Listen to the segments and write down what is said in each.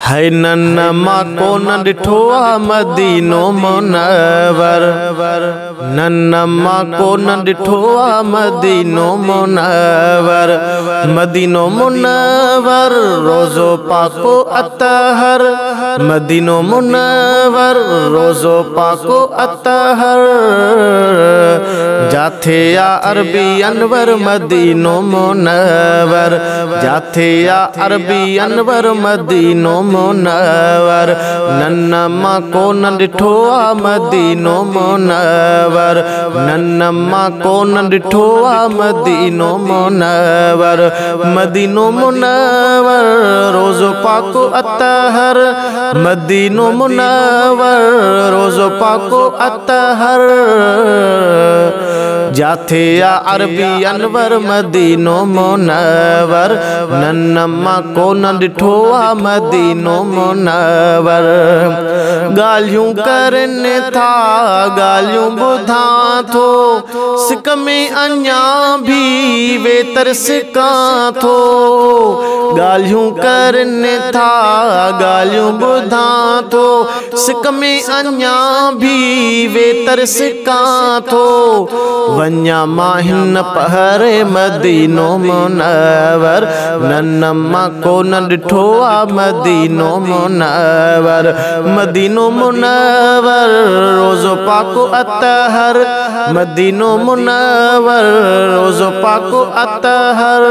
है नन्नमा को न डिठो मदीनो मुनव्वर, नन्नमा को न डिठो मदीनो मुनव्वर। मदीनो मुनव्वर रोज़ो पाको अतहर, मदीनो मुनव्वर रोज़ो पाको अतहर। जाथे या अरबी अनवर मदीनो मुनव्वर, जाथे या अरबी अनवर मदीनो मुनव्वर। नन्नमा को न डिठो मदीनो मुनव्वर, नन्नमा को न डिठो मदीनो मुनव्वर। मदीनो मुनव्वर रोज़ो पाको अतहर, मदीनो मुनव्वर रोज़ो पाको अतहर। जाथे या अरबी अनवर मदीनो मुनव्वर, नन्नमा को न डिठो मदीनो मुनव्वर। गालियूं करने था गालियूं बुधा थो, सिक में अञा भी वे तरसका थो। गालियूं करने था गालियूं बुधा थो, सिक में अञा भी वे तरसका थो। वन्या माहिन पहरे मदीनो मुनव्वर, नन्नमा को न डिठो मदीनो मुनव्वर। मदीनो मुनव्वर रोज़ो पाको अतहर, मदीनो मुनव्वर रोज़ो पाको अतहर।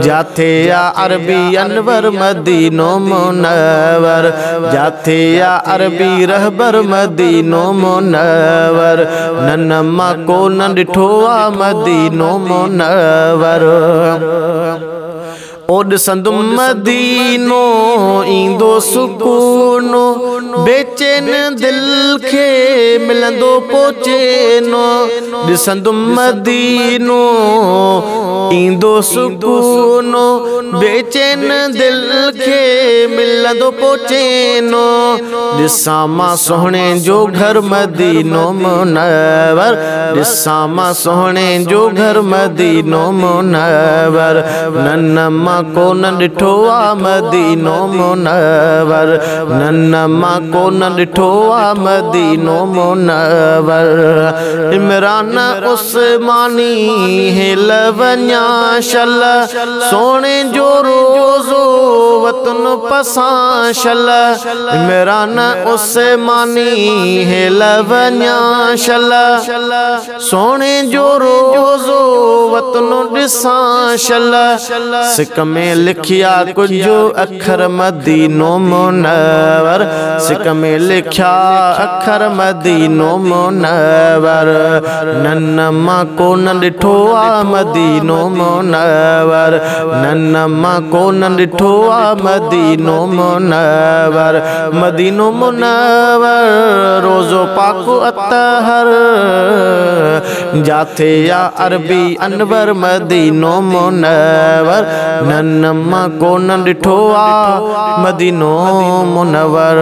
जाथे या अरबी अनवर मदीनो मुनव्वर, जाथे या अरबी रहबर मदीनो मुनव्वर। नन्नमा को न डिठो मदीनो मुनव्वर। ओड संदुम मदीनो इंदो सुकूनो, बेचैन दिल के मिलंदो पोचेनो। ॾिसंदुम मदीनो इंदो सुकूनो, बेचैन दिल के मिलंदो पोचेनो। ॾिसां मां सोहणे जो घर मदीनो मुनव्वर, ॾिसां मां सोहणे जो घर मदीनो मुनव्वर। नन्नमा को न डिठो मदीनो मुनव्वर, नन्नमा को न डिठो मदीनो मुनव्वर। इमरान उस्मानी हेल वञा शल, सोने जो रोज़ो वतन पसां शल। इमरान उस्मानी हेल वञा शल, सोने जो रोज़ो वतन ॾिसां शल। सिक में लिखिया कुछ अखर मदीनो मुनव्वर, सिक में लिखिया अखर मदीनो मुनव्वर। नन्नमा को न डिठो मदीनो मुनव्वर, नन्नमा को न डिठो मदीनो मुनव्वर। मदीनो मुनव्वर रोज़ो पाको अतहर, जाथे या अरबी अनवर मदीनो मुनव्वर। नन्नमा को न डिठो मदीनो मुनव्वर।